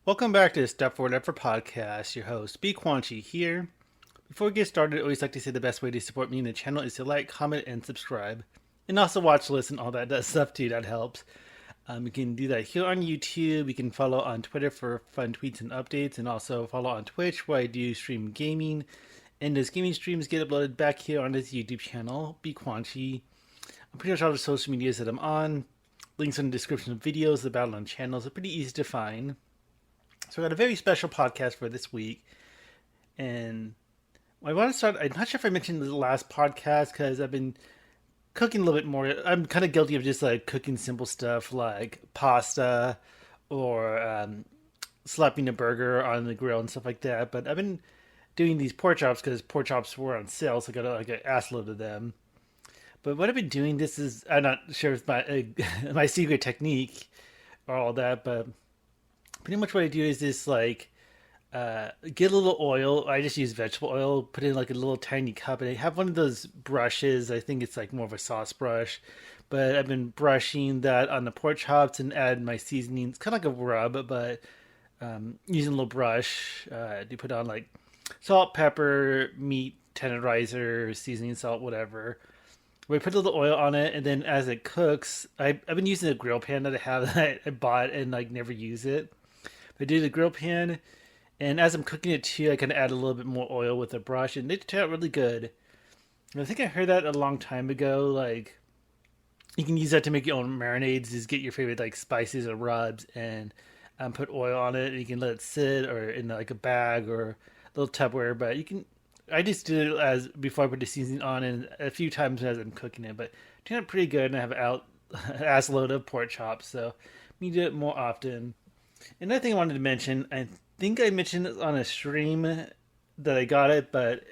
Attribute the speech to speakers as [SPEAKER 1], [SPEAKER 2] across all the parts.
[SPEAKER 1] Welcome back to the Step Forward Effort Podcast. Your host, B. Quanchi here. Before we get started, I always like to say the best way to support me and the channel is to like, comment, and subscribe. And also watch, listen, all that stuff too. That helps. You can do that here on YouTube. You can follow on Twitter for fun tweets and updates, and also follow on Twitch where I do stream gaming. And those gaming streams get uploaded back here on this YouTube channel, B. Quanchi. I'm pretty much all the social medias that I'm on. Links in the description of videos about on channels are pretty easy to find. So I got a very special podcast for this week, and I want to start. I'm not sure if I mentioned the last podcast because I've been cooking a little bit more. I'm kind of guilty of just like cooking simple stuff like pasta or slapping a burger on the grill and stuff like that. But I've been doing these pork chops because pork chops were on sale, so I got like an ass load of them. But what I've been doing, this is I'm not sure if my my secret technique or all that, but pretty much what I do is just like get a little oil. I just use vegetable oil, put in like a little tiny cup, and I have one of those brushes. I think it's like more of a sauce brush, but I've been brushing that on the pork chops and add my seasonings, kind of like a rub, but using a little brush to put on like salt, pepper, meat tenderizer, seasoning, salt, whatever. We put a little oil on it, and then as it cooks, I've been using a grill pan that I have that I bought and like never use it. I do the grill pan, and as I'm cooking it too, I kind of add a little bit more oil with a brush, and they turn out really good. And I think I heard that a long time ago. Like, you can use that to make your own marinades. Just get your favorite like spices or rubs, and put oil on it, and you can let it sit or in like a bag or a little Tupperware. But you can. I just did it as before I put the seasoning on, and a few times as I'm cooking it. But it turned out pretty good, and I have out ass load of pork chops, so we do it more often. Another thing I wanted to mention, I think I mentioned it on a stream that I got it, but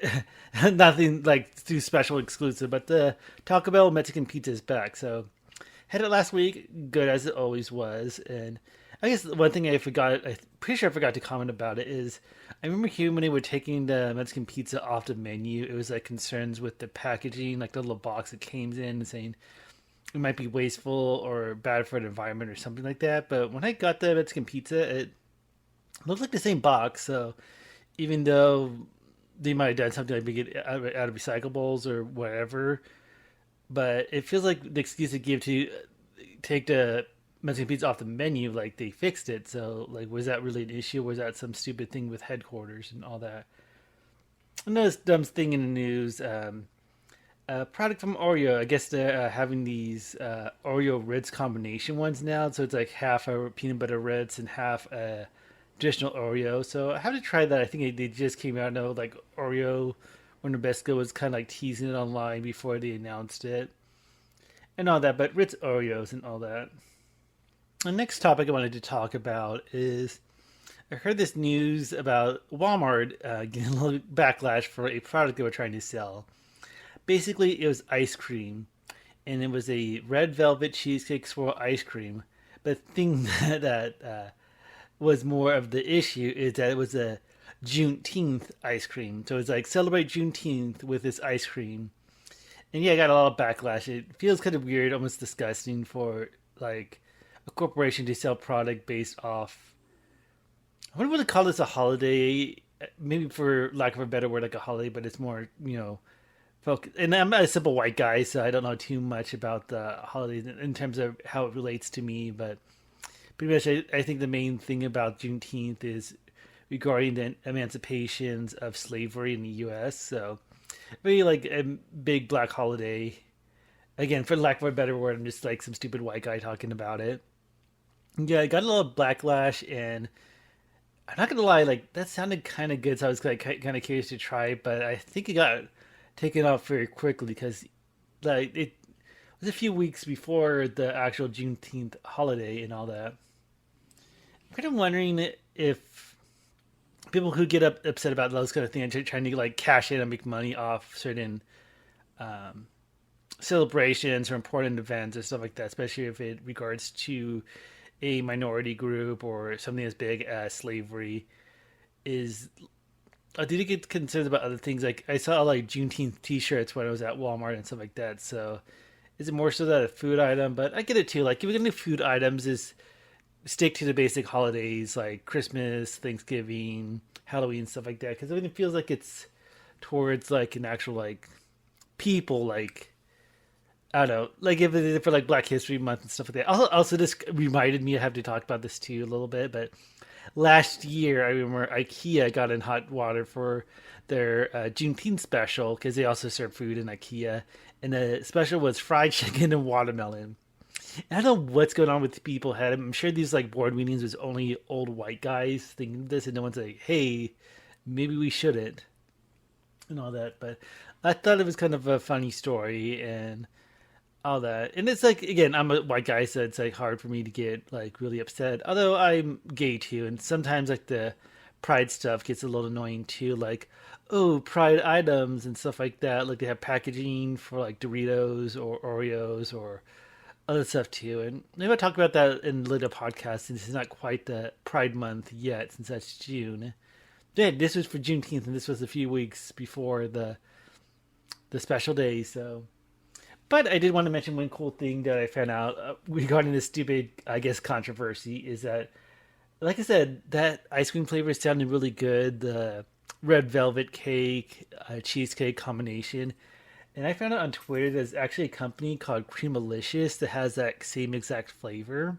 [SPEAKER 1] nothing like too special exclusive. But the Taco Bell Mexican pizza is back, so had it last week, good as it always was. And I guess one thing I forgot, I'm pretty sure I forgot to comment about it, is I remember hearing when they were taking the Mexican pizza off the menu, it was like concerns with the packaging, like the little box it came in, saying it might be wasteful or bad for the environment or something like that. But when I got the Mexican pizza, it looked like the same box. So even though they might have done something like make it out of recyclables or whatever, but it feels like the excuse they give to take the Mexican pizza off the menu, like they fixed it. So like, was that really an issue? Was that some stupid thing with headquarters and all that? Another dumb thing in the news. Product from Oreo. I guess they're having these Oreo Ritz combination ones now. So it's like half a peanut butter Ritz and half a traditional Oreo. So I have to try that. I think they just came out. I know like Oreo or Nabisco was kind of like teasing it online before they announced it and all that. But Ritz Oreos and all that. The next topic I wanted to talk about is I heard this news about Walmart getting a little backlash for a product they were trying to sell. Basically, it was ice cream, and it was a red velvet cheesecake swirl ice cream. But the thing that was more of the issue is that it was a Juneteenth ice cream. So it's like celebrate Juneteenth with this ice cream. And yeah, I got a lot of backlash. It feels kind of weird, almost disgusting for like a corporation to sell product based off. I wonder what to call this a holiday. Maybe for lack of a better word, like a holiday, but it's more, and I'm not a simple white guy, so I don't know too much about the holidays in terms of how it relates to me. But pretty much, I think the main thing about Juneteenth is regarding the emancipations of slavery in the U.S. So, really like a big black holiday. Again, for lack of a better word, I'm just like some stupid white guy talking about it. Yeah, I got a little backlash, and I'm not gonna lie, like that sounded kind of good, so I was like kind of curious to try it, but I think it got taken off very quickly because like it was a few weeks before the actual Juneteenth holiday and all that. I'm kind of wondering if people who get upset about those kind of things are trying to like cash in and make money off certain um, celebrations or important events or stuff like that, especially if it regards to a minority group or something as big as slavery. Is I did get concerned about other things. Like I saw like Juneteenth T-shirts when I was at Walmart and stuff like that. So is it more so that a food item? But I get it too. Like if you're gonna do food items, is stick to the basic holidays like Christmas, Thanksgiving, Halloween, stuff like that. Because it feels like it's towards like an actual like people like I don't know, like if it for like Black History Month and stuff like that. Also, this reminded me I have to talk about this too a little bit. But last year, I remember IKEA got in hot water for their Juneteenth special because they also serve food in IKEA, and the special was fried chicken and watermelon. And I don't know what's going on with people head. I'm sure these like board meetings was only old white guys thinking this, and no one's like, "Hey, maybe we shouldn't," and all that. But I thought it was kind of a funny story, and all that. And it's like again, I'm a white guy, so it's like hard for me to get like really upset. Although I'm gay too, and sometimes like the pride stuff gets a little annoying too. Like, oh, pride items and stuff like that. Like they have packaging for like Doritos or Oreos or other stuff too. And maybe I'll talk about that in a later podcast since it's not quite the Pride Month yet, since that's June. Yeah, this was for Juneteenth, and this was a few weeks before the special day. So but I did want to mention one cool thing that I found out regarding this stupid, I guess, controversy is that, like I said, that ice cream flavor sounded really good. The red velvet cake, cheesecake combination. And I found out on Twitter there's actually a company called Creamalicious that has that same exact flavor.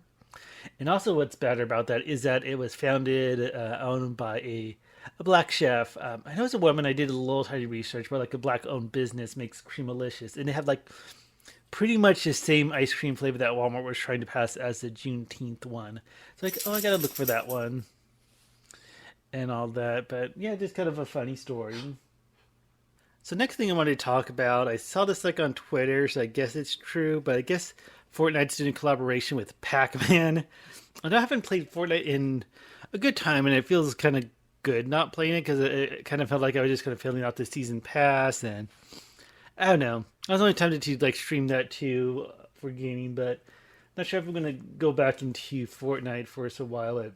[SPEAKER 1] And also, what's better about that is that it was founded, owned by a black chef. I know it's a woman. I did a little tiny research, but like a black owned business makes Creamalicious, and they have like pretty much the same ice cream flavor that Walmart was trying to pass as the Juneteenth one. It's like, oh, I gotta look for that one and all that. But yeah, just kind of a funny story. So next thing I wanted to talk about, I saw this like on Twitter, so I guess it's true. But I guess Fortnite's doing a collaboration with Pac-Man. I haven't played Fortnite in a good time, and it feels kind of good not playing it because it kind of felt like I was just kind of filling out the season pass, and I don't know. I was only tempted to like stream that too for gaming, but not sure if I'm gonna go back into Fortnite for a while. At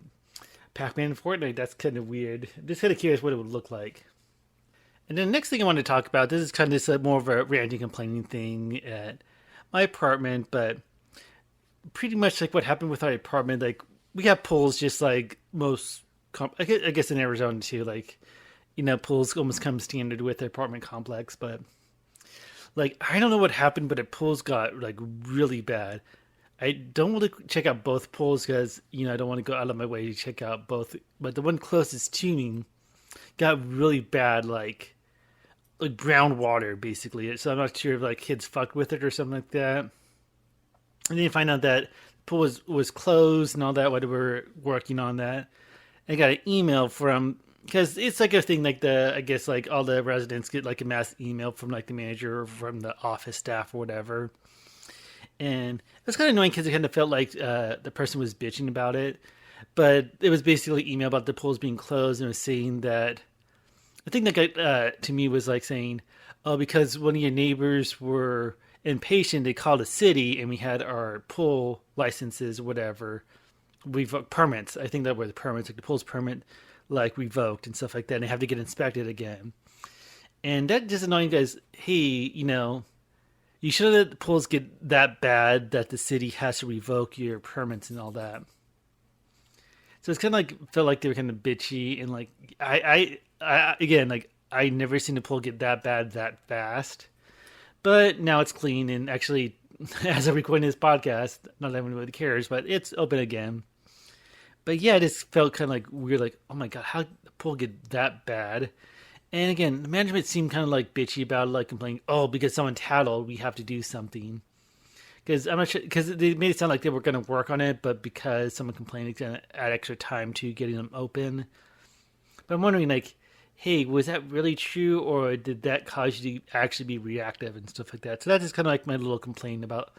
[SPEAKER 1] Pac-Man and Fortnite, that's kind of weird. I'm just kind of curious what it would look like. And then the next thing I want to talk about, this is kind of just more of a ranting, complaining thing at my apartment, but pretty much like what happened with our apartment. Like we have pools, just like most, I guess in Arizona too. Like pools almost come standard with the apartment complex, but like I don't know what happened, but the pools got like really bad. I don't want to check out both pools because I don't want to go out of my way to check out both. But the one closest to me got really bad, like brown water basically. So I'm not sure if like kids fucked with it or something like that. And then you find out that the pool was closed and all that while we were working on that. I got an email from because it's like a thing like I guess like all the residents get like a mass email from like the manager or from the office staff or whatever. And it was kind of annoying because it kind of felt like the person was bitching about it. But it was basically email about the pools being closed, and it was saying that the thing that got to me was like saying, oh, because one of your neighbors were impatient, they called a city and we had our pool licenses, whatever, permits. I think that were the permits, like the pool's permit, like revoked and stuff like that, and they have to get inspected again. And that just annoying guys, hey, you should have let the pools get that bad that the city has to revoke your permits and all that. So it's kind of like felt like they were kind of bitchy and like I again like I never seen a pool get that bad that fast, but now it's clean and actually as I'm recording this podcast, not everyone really cares, but it's open again. But yeah, it just felt kind of like weird, like oh my god, how did the pool get that bad? And again, the management seemed kind of like bitchy about it, like complaining, oh because someone tattled, we have to do something. Because I'm not sure, because they made it sound like they were going to work on it, but because someone complained, it's going to add extra time to getting them open. But I'm wondering, like, hey, was that really true, or did that cause you to actually be reactive and stuff like that? So that's just kind of like my little complaint about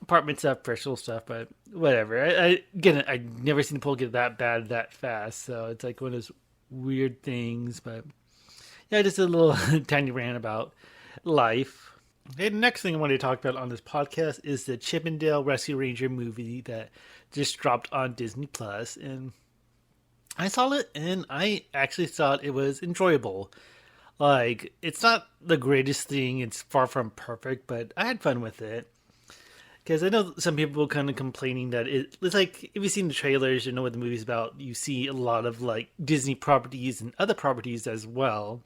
[SPEAKER 1] apartment stuff, personal stuff, but whatever. I never seen the poll get that bad that fast, so it's like one of those weird things. But yeah, just a little tiny rant about life. Okay, the next thing I wanted to talk about on this podcast is the Chip 'n Dale Rescue Ranger movie that just dropped on Disney Plus, and I saw it and I actually thought it was enjoyable. Like, it's not the greatest thing; it's far from perfect, but I had fun with it. Because I know some people kind of complaining that it's like if you've seen the trailers, you know what the movie's about. You see a lot of like Disney properties and other properties as well,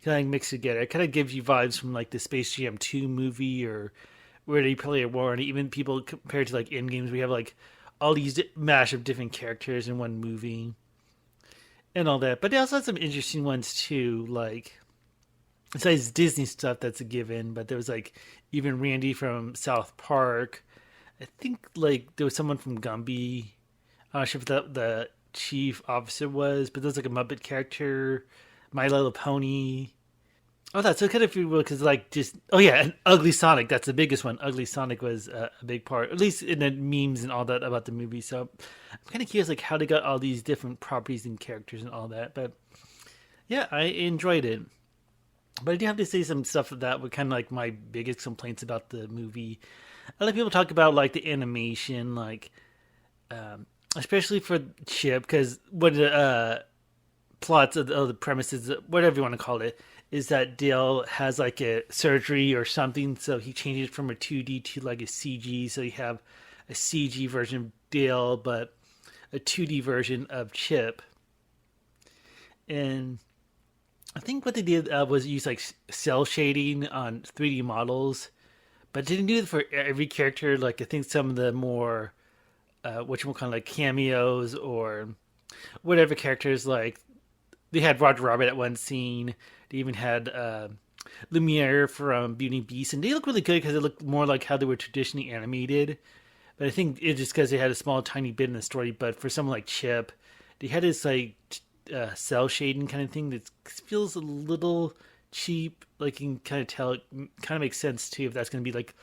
[SPEAKER 1] kind of mixed together. It kind of gives you vibes from like the Space Jam 2 movie or Ready Player One. Even people compared to like in games, we have like all these mash of different characters in one movie and all that. But they also had some interesting ones too, like besides Disney stuff that's a given. But there was like even Randy from South Park. I think like there was someone from Gumby. I'm not sure if the chief officer was, but there's like a Muppet character, My Little Pony. Oh, that's so kind of weird because like just yeah, and Ugly Sonic. That's the biggest one. Ugly Sonic was a big part, at least in the memes and all that about the movie. So I'm kind of curious like how they got all these different properties and characters and all that. But yeah, I enjoyed it. But I do have to say some stuff that were kind of like my biggest complaints about the movie. A lot of people talk about like the animation, like especially for Chip, because what the plots of the premises, whatever you want to call it, is that Dale has like a surgery or something, so he changes from a 2D to like a CG. So you have a CG version of Dale, but a 2D version of Chip. And I think what they did was use like cell shading on 3D models, but didn't do it for every character. Like I think some of the more what you kind of like cameos or whatever characters, like they had Roger Rabbit at one scene. They even had Lumiere from Beauty and Beast, and they look really good because they look more like how they were traditionally animated. But I think it's just because they had a small, tiny bit in the story. But for someone like Chip, they had this like cell shading kind of thing that feels a little cheap. Like you can kind of tell, it kind of makes sense too if that's going to be like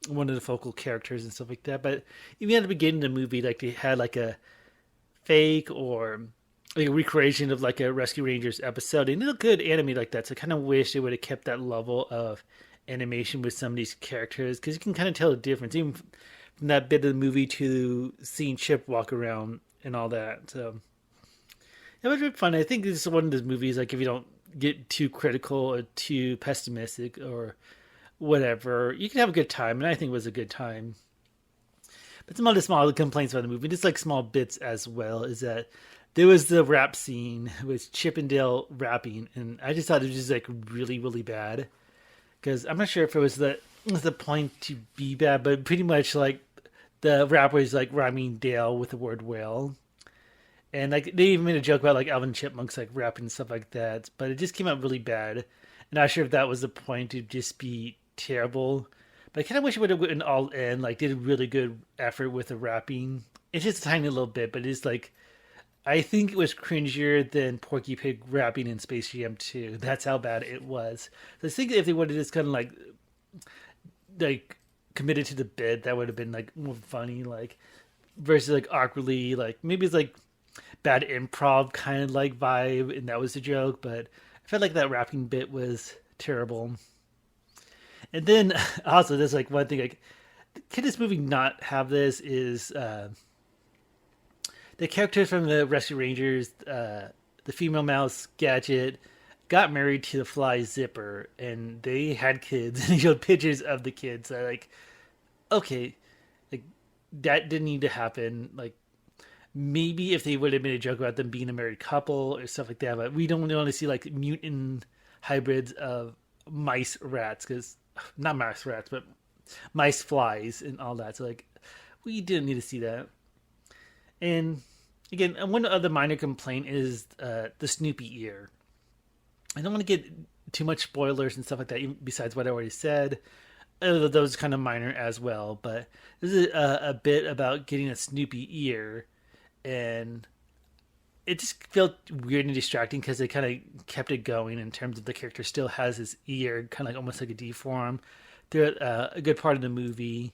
[SPEAKER 1] one of the focal characters and stuff like that. But even at the beginning of the movie, like they had like a fake or like a recreation of like a Rescue Rangers episode, and it looked good animated like that. So I kind of wish they would have kept that level of animation with some of these characters because you can kind of tell the difference even from that bit of the movie to seeing Chip walk around and all that. So it was really fun. I think this is one of those movies like if you don't get too critical or too pessimistic or whatever, you can have a good time, and I think it was a good time. But some other small complaints about the movie, just like small bits as well, is that there was the rap scene with Chip and Dale rapping, and I just thought it was just like really, really bad. Because I'm not sure if it was the point to be bad, but pretty much like the rapper is like rhyming Dale with the word whale. And like they even made a joke about like Alvin Chipmunks like rapping and stuff like that, but it just came out really bad. And not sure if that was the point to just be terrible. But I kind of wish it would have went all in, like did a really good effort with the rapping. It's just a tiny little bit, but it's like I think it was cringier than Porky Pig rapping in Space Jam 2. That's how bad it was. So I think if they would have just kind of like committed to the bit, that would have been like more funny, like versus like awkwardly, like maybe it's like bad improv kind of like vibe, and that was the joke. But I felt like that rapping bit was terrible. And then also there's like one thing like, can this movie not have this? Is the characters from the Rescue Rangers, the female mouse Gadget, got married to the fly Zipper, and they had kids, and he showed pictures of the kids. So like, okay, like that didn't need to happen. Like maybe if they would have made a joke about them being a married couple or stuff like that, but we don't want to see like mutant hybrids of mice rats, because not mice rats, but mice flies and all that. So like, we didn't need to see that. And again, one other minor complaint is the Snoopy ear. I don't want to get too much spoilers and stuff like that, besides what I already said. Those kind of minor as well. But this is a bit about getting a Snoopy ear. And it just felt weird and distracting because they kind of kept it going in terms of the character still has his ear, kind of like almost like a deform throughout a good part of the movie.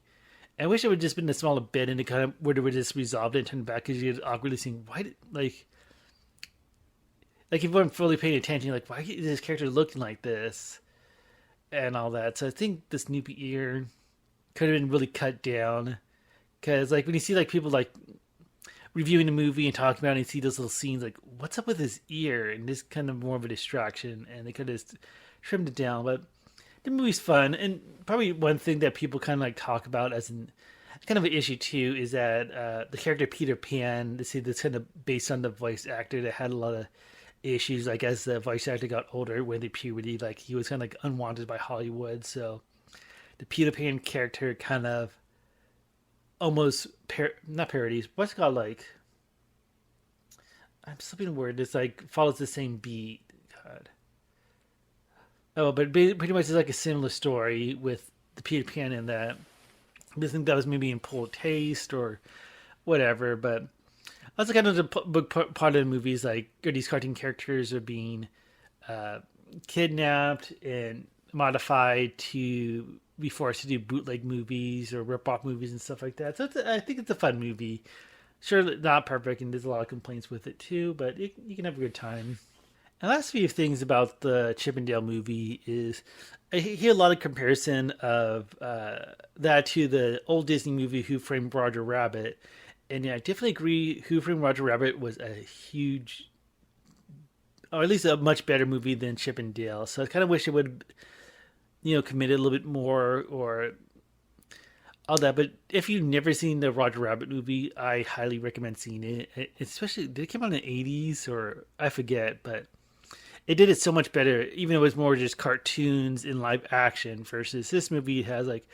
[SPEAKER 1] I wish it would just been a smaller bit and it kind of would have just resolved it and turned back because you're awkwardly seeing why did like if you weren't fully paying attention, you're like, why is this character looking like this and all that. So I think the Snoopy ear could have been really cut down because like when you see like people like reviewing the movie and talking about it and you see those little scenes like what's up with his ear, and this kind of more of a distraction, and they could have trimmed it down. But the movie's fun, and probably one thing that people kind of like talk about as an kind of an issue too is that the character Peter Pan, this that's kind of based on the voice actor that had a lot of issues. Like as the voice actor got older, when the puberty, like he was kind of like unwanted by Hollywood. So the Peter Pan character kind of almost not parodies. What's it called? Like I'm slipping a word. It's like follows the same beat. God. Oh, but pretty much it's like a similar story with the Peter Pan in that. I think that was maybe in poor taste or whatever, but that's kind of the big part of the movies. Like these cartoon characters are being kidnapped and modified to be forced to do bootleg movies or rip off movies and stuff like that. So I think it's a fun movie. Sure, not perfect, and there's a lot of complaints with it too, but you can have a good time. And last few things about the Chip and Dale movie is I hear a lot of comparison of that to the old Disney movie Who Framed Roger Rabbit. And yeah, I definitely agree. Who Framed Roger Rabbit was a huge, or at least a much better movie than Chip and Dale. So I kind of wish it would, committed a little bit more or all that. But if you've never seen the Roger Rabbit movie, I highly recommend seeing it. Especially, did it come out in the 80s or I forget, but it did it so much better, even though it was more just cartoons in live action versus this movie has like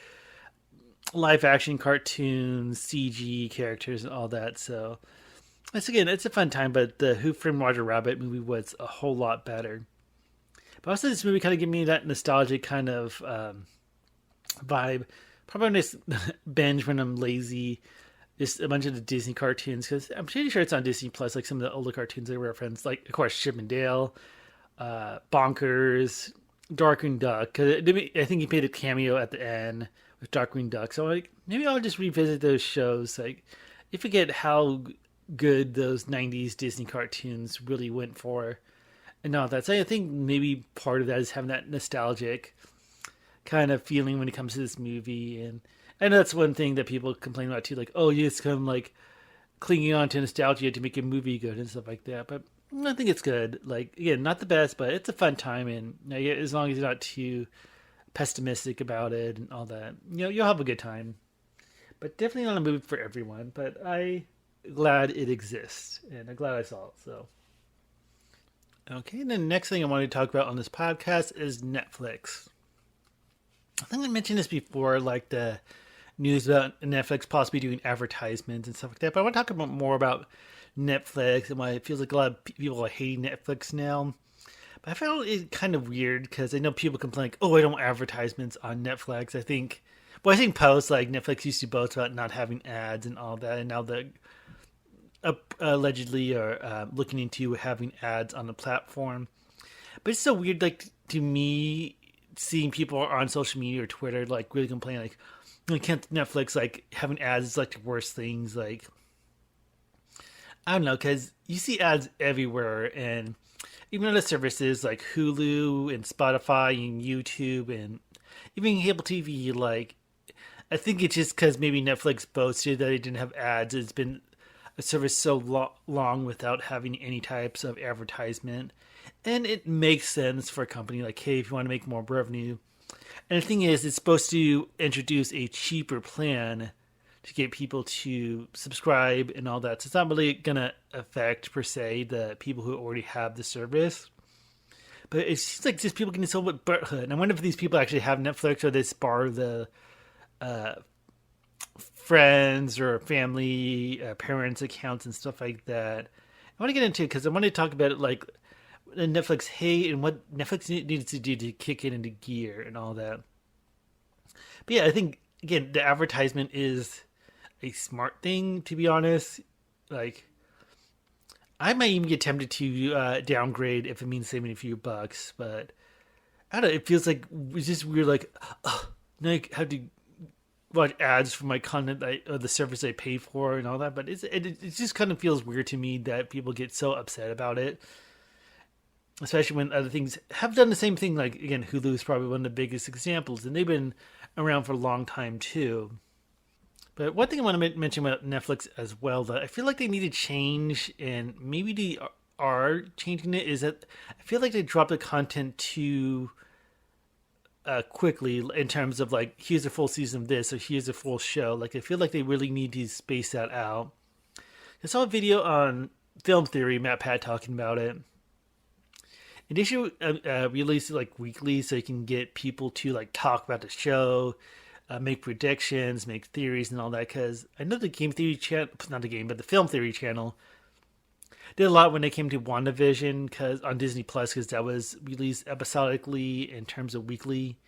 [SPEAKER 1] live action cartoons, CG characters, and all that. So it's a fun time. But the Who Framed Roger Rabbit movie was a whole lot better. But also, this movie kind of gave me that nostalgic kind of vibe. Probably a nice binge when I'm lazy. Just a bunch of the Disney cartoons because I'm pretty sure it's on Disney Plus. Like some of the older cartoons I referenced, like of course Chip and Dale, Bonkers, Darkwing Duck. Cause I think he made a cameo at the end with Darkwing Duck. So like maybe I'll just revisit those shows. Like you forget how good those '90s Disney cartoons really went for, and all that. So I think maybe part of that is having that nostalgic kind of feeling when it comes to this movie, and that's one thing that people complain about too. Like, oh, you just come like clinging on to nostalgia to make a movie good and stuff like that. But I think it's good. Like again, not the best, but it's a fun time, and as long as you're not too pessimistic about it and all that, you'll have a good time. But definitely not a movie for everyone. But I'm glad it exists, and I'm glad I saw it. So, okay. And the next thing I wanted to talk about on this podcast is Netflix. I think I mentioned this before, like the news about Netflix possibly doing advertisements and stuff like that. But I want to talk more about Netflix and why it feels like a lot of people are hating Netflix now. But I found it kind of weird because I know people complain like, oh, I don't want advertisements on Netflix. I think posts like Netflix used to boast about not having ads and all that. And now they're allegedly are looking into having ads on the platform. But it's so weird, like to me, seeing people on social media or Twitter like really complain like, can't Netflix like having ads is like the worst things. Like I don't know, because you see ads everywhere, and even other services like Hulu and Spotify and YouTube and even cable TV. Like I think it's just because maybe Netflix boasted that it didn't have ads. It's been a service so long without having any types of advertisement. And it makes sense for a company like, hey, if you want to make more revenue. And the thing is, it's supposed to introduce a cheaper plan to get people to subscribe and all that. So it's not really going to affect, per se, the people who already have the service. But it seems like just people getting so much butthurt. And I wonder if these people actually have Netflix or they spar the friends or family, parents' accounts and stuff like that. I want to get into it because I want to talk about it like Netflix hate and what Netflix needs to do to kick it into gear and all that. But yeah, I think again the advertisement is a smart thing, to be honest. Like I might even get tempted to downgrade if it means saving a few bucks, but I don't know, it feels like it's just weird. Like, now I have to watch ads for my content or the service I pay for and all that. But it just kind of feels weird to me that people get so upset about it. Especially when other things have done the same thing. Like, again, Hulu is probably one of the biggest examples. And they've been around for a long time, too. But one thing I want to mention about Netflix as well, that I feel like they need to change, and maybe they are changing it, is that I feel like they drop the content too quickly in terms of like here's a full season of this or here's a full show. Like I feel like they really need to space that out. I saw a video on Film Theory, Matt Pat talking about it. And they should release it like weekly so you can get people to like talk about the show, make predictions, make theories, and all that. Because I know the Game Theory channel, not the game, but the Film Theory channel did a lot when they came to WandaVision because on Disney Plus, because that was released episodically in terms of weekly,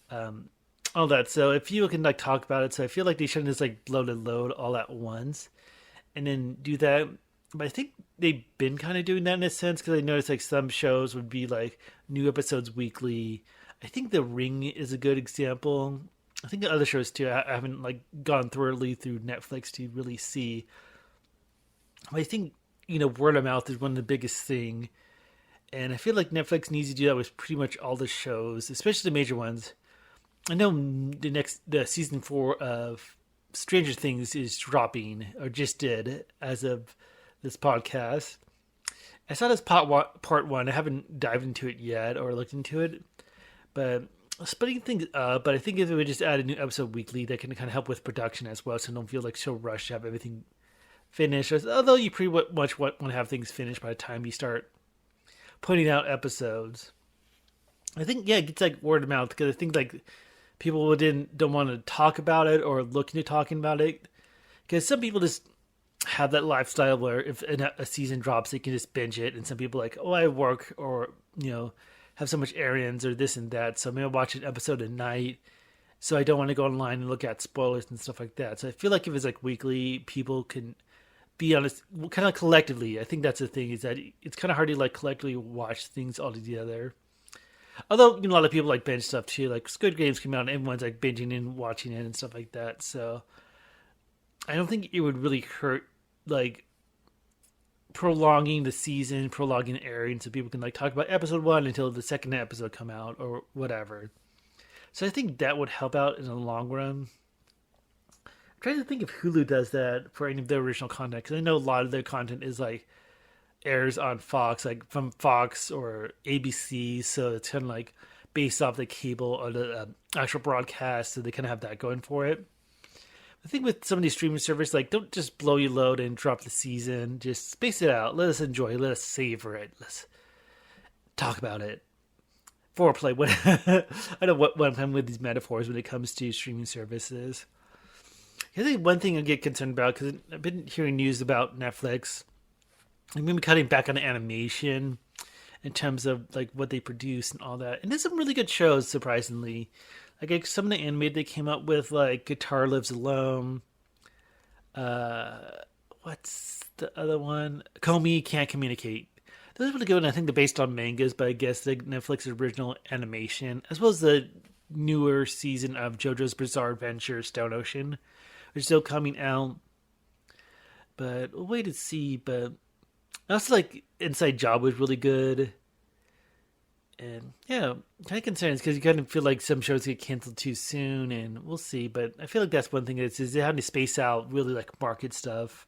[SPEAKER 1] all that. So if you can like talk about it, so I feel like they shouldn't just like load all at once and then do that. But I think they've been kind of doing that in a sense because I noticed like some shows would be like new episodes weekly. I think The Ring is a good example. I think the other shows too. I haven't like gone thoroughly through Netflix to really see. But I think word of mouth is one of the biggest thing, and I feel like Netflix needs to do that with pretty much all the shows, especially the major ones. I know the season 4 of Stranger Things is dropping or just did as of this podcast. I saw this part one. I haven't dived into it yet or looked into it, but splitting things up. But I think if we would just add a new episode weekly, that can kind of help with production as well, so don't feel like so rushed to have everything finished. Although you pretty much want to have things finished by the time you start putting out episodes. I think it gets like word of mouth because I think like people don't want to talk about it or look into talking about it because some people just have that lifestyle where if a season drops, they can just binge it. And some people are like, oh, I work or, have so much errands or this and that. So maybe I'll watch an episode at night. So I don't want to go online and look at spoilers and stuff like that. So I feel like if it's like weekly, people can be honest, kind of collectively. I think that's the thing is that it's kind of hard to like collectively watch things all together. Although, a lot of people like binge stuff too. Like Squid Games came out and everyone's like binging and watching it and stuff like that. So I don't think it would really hurt like prolonging the season, prolonging the airing so people can like talk about episode 1 until the second episode come out or whatever. So I think that would help out in the long run. I'm trying to think if Hulu does that for any of their original content because I know a lot of their content is like airs on Fox, like from Fox or ABC, so it's kind of like based off the cable or the actual broadcast, so they kind of have that going for it. I think with some of these streaming services, like don't just blow your load and drop the season. Just space it out. Let us enjoy it. Let us savor it. Let's talk about it. Foreplay. What I don't know what I'm with these metaphors when it comes to streaming services. I think one thing I get concerned about because I've been hearing news about Netflix. I'm going to be cutting back on animation in terms of like what they produce and all that. And there's some really good shows, surprisingly. Like some of the animated they came up with, like Guitar Lives Alone. What's the other one? Comey Can't Communicate. Those are really good, and I think they're based on mangas, but I guess the Netflix original animation, as well as the newer season of JoJo's Bizarre Adventure, Stone Ocean, are still coming out. But we'll wait to see. But also, like Inside Job was really good. And kind of concerns because you kind of feel like some shows get canceled too soon, and we'll see. But I feel like that's one thing is they have to space out really like market stuff.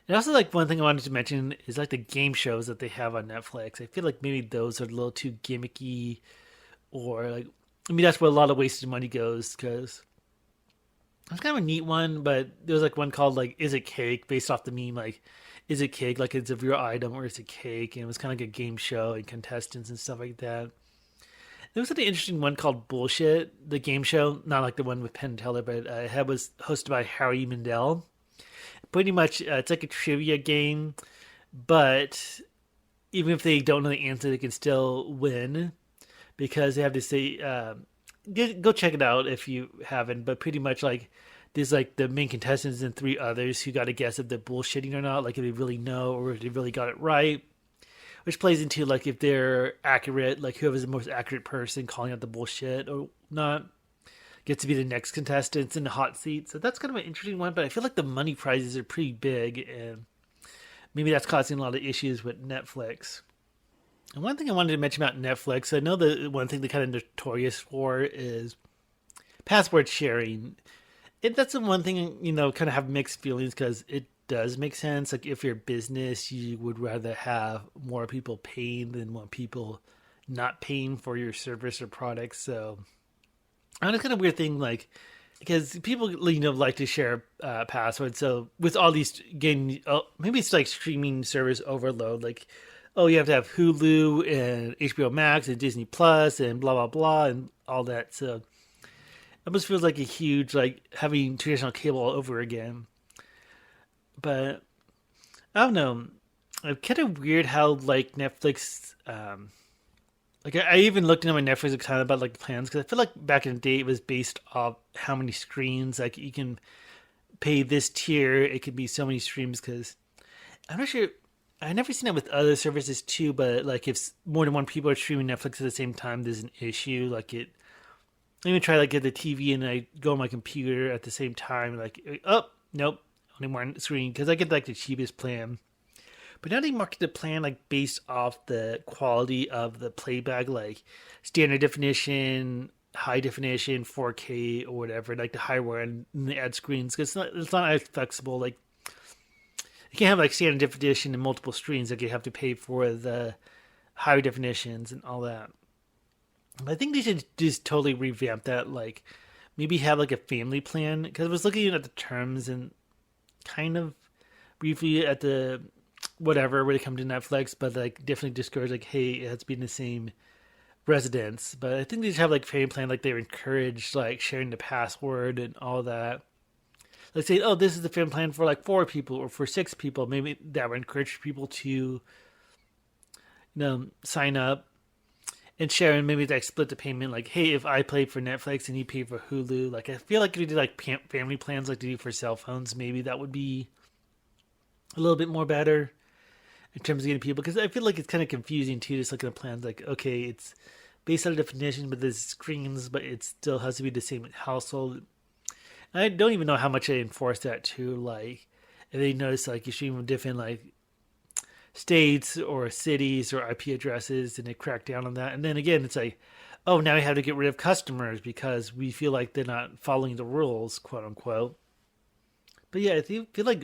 [SPEAKER 1] And also, like one thing I wanted to mention is like the game shows that they have on Netflix. I feel like maybe those are a little too gimmicky, or like that's where a lot of wasted money goes. Because it's kind of a neat one, but there was like one called like "Is It Cake?" based off the meme like. Is it cake? Like it's a real item or is it cake? And it was kind of like a game show and contestants and stuff like that. There was an interesting one called Bullshit, the game show, not like the one with Penn and Teller, but it was hosted by Harry Mandel. Pretty much, it's like a trivia game, but even if they don't know the answer, they can still win because they have to say, go check it out if you haven't, but pretty much like, there's like the main contestants and 3 others who got to guess if they're bullshitting or not, like if they really know or if they really got it right, which plays into like if they're accurate, like whoever's the most accurate person calling out the bullshit or not gets to be the next contestants in the hot seat. So that's kind of an interesting one, but I feel like the money prizes are pretty big and maybe that's causing a lot of issues with Netflix. And one thing I wanted to mention about Netflix, I know the one thing they're kind of notorious for is password sharing. That's the one thing, kind of have mixed feelings because it does make sense. Like if you're a business, you would rather have more people paying than more people not paying for your service or product. So, and it's kind of weird thing, like, because people like to share passwords. So with all these getting, maybe it's like streaming service overload. Like, oh, you have to have Hulu and HBO Max and Disney Plus and blah blah blah and all that. So it almost feels like a huge like having traditional cable all over again. But I don't know. It's kind of weird how like Netflix. Like I even looked into my Netflix account about like the plans because I feel like back in the day it was based off how many screens. Like you can pay this tier, it could be so many streams. Because I'm not sure. I never seen it with other services too, but like if more than one people are streaming Netflix at the same time, there's an issue. Like it. I even try like get the TV and I go on my computer at the same time. Like oh nope, only one screen because I get like the cheapest plan. But now they market the plan like based off the quality of the playback, like standard definition, high definition, 4K or whatever, like the hardware and the ad screens. Because it's not as flexible. Like you can't have like standard definition and multiple screens. Like you have to pay for the higher definitions and all that. But I think they should just totally revamp that. Like maybe have like a family plan. Because I was looking at the terms and kind of briefly at the whatever when it comes to Netflix, but like definitely discourage like, hey, it has to be in the same residence. But I think they should have like family plan, like they're encouraged like sharing the password and all that. Like say, oh, this is the family plan for like 4 people or for 6 people. Maybe that would encourage people to sign up and share, and maybe like split the payment. Like, hey, if I pay for Netflix and you pay for Hulu, like I feel like if you did like family plans like they do for cell phones, maybe that would be a little bit more better in terms of getting people, because I feel like it's kind of confusing too. Just looking at plans, like okay, it's based on a definition, but there's screens, but it still has to be the same household. And I don't even know how much they enforce that too. Like, if they notice like you stream from different like states or cities or IP addresses, and they crack down on that. And then again, it's like, oh, now we have to get rid of customers because we feel like they're not following the rules, quote unquote. But yeah, I feel like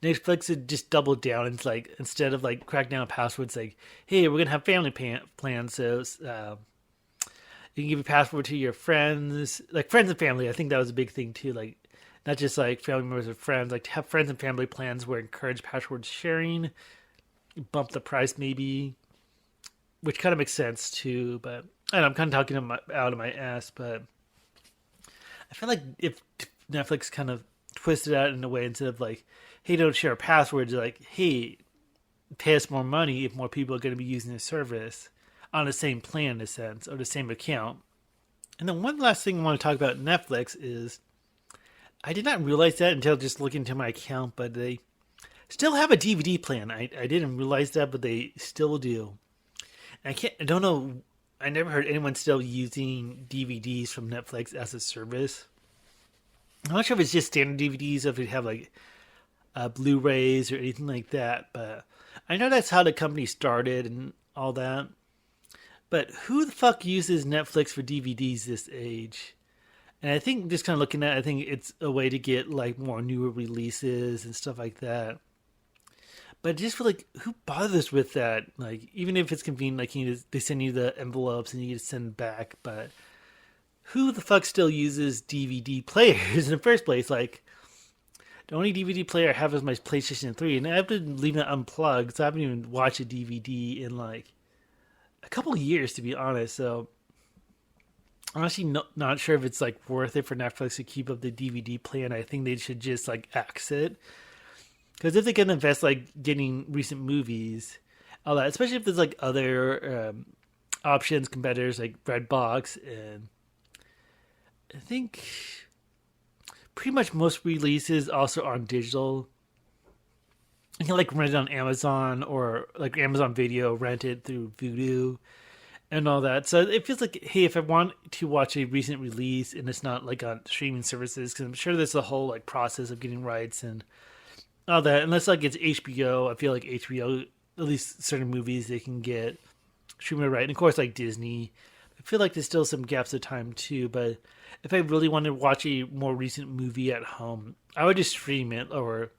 [SPEAKER 1] Netflix would just double down and like instead of like crack down on passwords, like, hey, we're gonna have family plans, so you can give your password to your friends, like friends and family. I think that was a big thing too, like not just like family members or friends, like to have friends and family plans where encourage password sharing, bump the price maybe, which kind of makes sense too. But I don't know, I'm kind of talking out of my ass, but I feel like if Netflix kind of twisted out in a way instead of like, hey, don't share passwords, like, hey, pay us more money if more people are going to be using the service on the same plan in a sense, or the same account. And then one last thing I want to talk about Netflix is I did not realize that until just looking into my account, but they still have a DVD plan. I didn't realize that, but they still do. And I don't know, I never heard anyone still using DVDs from Netflix as a service. I'm not sure if it's just standard DVDs or if they have like Blu-rays or anything like that, but I know that's how the company started and all that. But who the fuck uses Netflix for DVDs this age? And I think just kind of looking at it, I think it's a way to get like more newer releases and stuff like that. But I just feel like who bothers with that? Like even if it's convenient, like they send you the envelopes and you get to send back, but who the fuck still uses DVD players in the first place? Like the only DVD player I have is my PlayStation 3, and I've been leaving it unplugged, so I haven't even watched a DVD in like a couple of years, to be honest. So I'm actually not sure if it's like worth it for Netflix to keep up the DVD plan. I think they should just like exit, because if they can invest like getting recent movies, all that, especially if there's like other options, competitors like Redbox, and I think pretty much most releases also on digital. You can like rent it on Amazon or like Amazon Video, rent it through Vudu and all that. So it feels like, hey, if I want to watch a recent release and it's not like on streaming services, because I'm sure there's a whole like process of getting rights and all that. Unless like it's HBO, I feel like HBO, at least certain movies they can get streaming right. And of course like Disney. I feel like there's still some gaps of time too, but if I really wanted to watch a more recent movie at home, I would just stream it or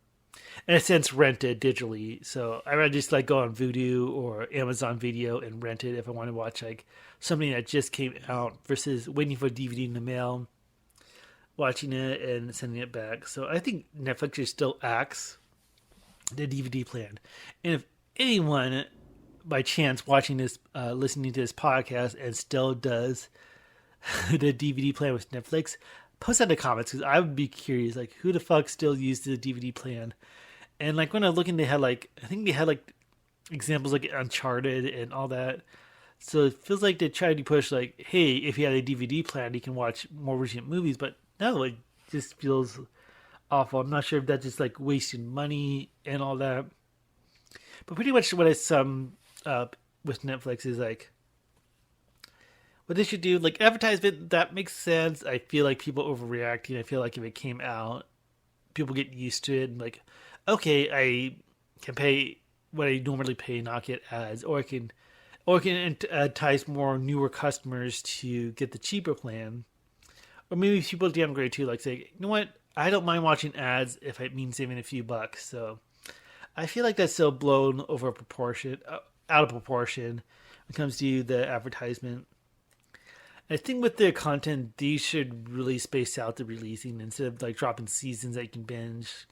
[SPEAKER 1] in a sense, rent it digitally. So I rather just like go on Vudu or Amazon Video and rent it if I want to watch like something that just came out versus waiting for a DVD in the mail, watching it and sending it back. So I think Netflix just still acts the DVD plan. And if anyone by chance watching this, listening to this podcast and still does the DVD plan with Netflix, post that in the comments because I would be curious, like who the fuck still used the DVD plan? And like when I was looking, they had like I think they had like examples like Uncharted and all that. So it feels like they tried to push like, hey, if you had a DVD plan, you can watch more recent movies. But no, it just feels awful. I'm not sure if that's just like wasting money and all that. But pretty much what I sum up with Netflix is like what they should do, like advertisement, that makes sense. I feel like people overreacting. I feel like if it came out, people get used to it and like, okay, I can pay what I normally pay, not get ads, or I can entice more newer customers to get the cheaper plan. Or maybe people downgrade too, like say, you know what, I don't mind watching ads if it means saving a few bucks. So I feel like that's still blown over proportion, out of proportion when it comes to the advertisement. I think with their content, these should really space out the releasing instead of like dropping seasons that you can binge.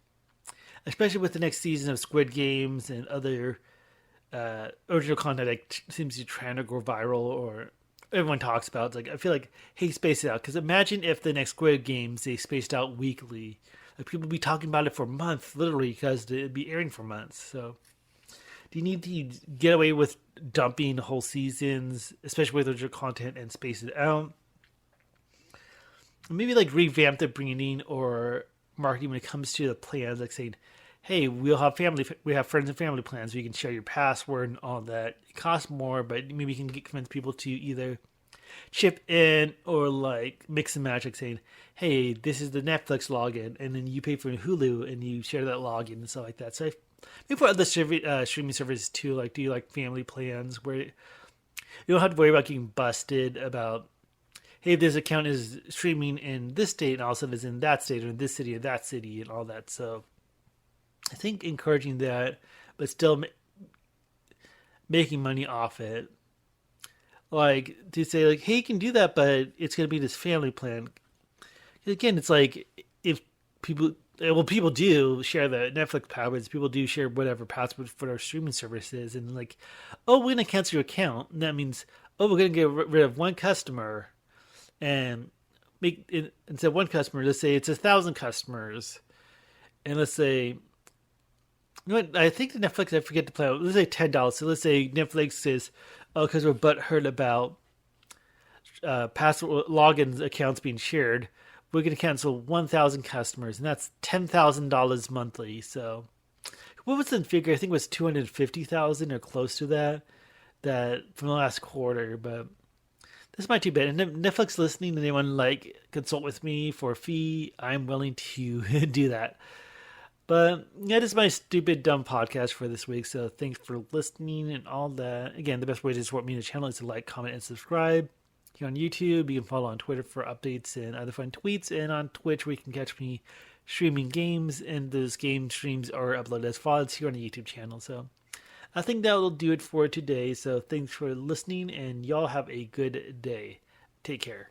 [SPEAKER 1] Especially with the next season of Squid Games and other original content that seems to be trying to go viral or everyone talks about. It's like I feel like, hey, space it out. Because imagine if the next Squid Games they spaced out weekly. Like people would be talking about it for months, literally, because it'd be airing for months. So do you need to get away with dumping whole seasons, especially with original content, and space it out? Maybe like revamp the branding or marketing when it comes to the plans, like saying, "Hey, we have friends and family plans. Where you can share your password and all that. It costs more, but maybe you can convince people to either chip in or like mix and match, like saying, "Hey, this is the Netflix login," and then you pay for Hulu and you share that login and stuff like that. So maybe for other streaming services too, like do you like family plans where you don't have to worry about getting busted about, hey, this account is streaming in this state and also is in that state or in this city or that city and all that. So I think encouraging that, but still making money off it. Like to say like, hey, you can do that, but it's going to be this family plan. Again, it's like if people, well, people do share the Netflix passwords. People do share whatever password for their streaming services, and like, oh, we're going to cancel your account. And that means, oh, we're going to get rid of one customer, and make it, instead of one customer, let's say it's 1,000 customers, and let's say, you know what? I think the Netflix, I forget the plan. Let's say $10. So let's say Netflix says, oh, because we're butthurt about password login accounts being shared, we're going to cancel 1,000 customers, and that's $10,000 monthly. So, what was the figure? I think it was 250,000 or close to that. That from the last quarter, but this might be bad. And if Netflix listening and anyone like consult with me for a fee, I'm willing to do that. But yeah, this is my stupid, dumb podcast for this week. So thanks for listening and all that. Again, the best way to support me on the channel is to like, comment, and subscribe. Here on YouTube, you can follow on Twitter for updates and other fun tweets. And on Twitch, where you can catch me streaming games. And those game streams are uploaded as VODs here on the YouTube channel. So I think that will do it for today. So thanks for listening, and y'all have a good day. Take care.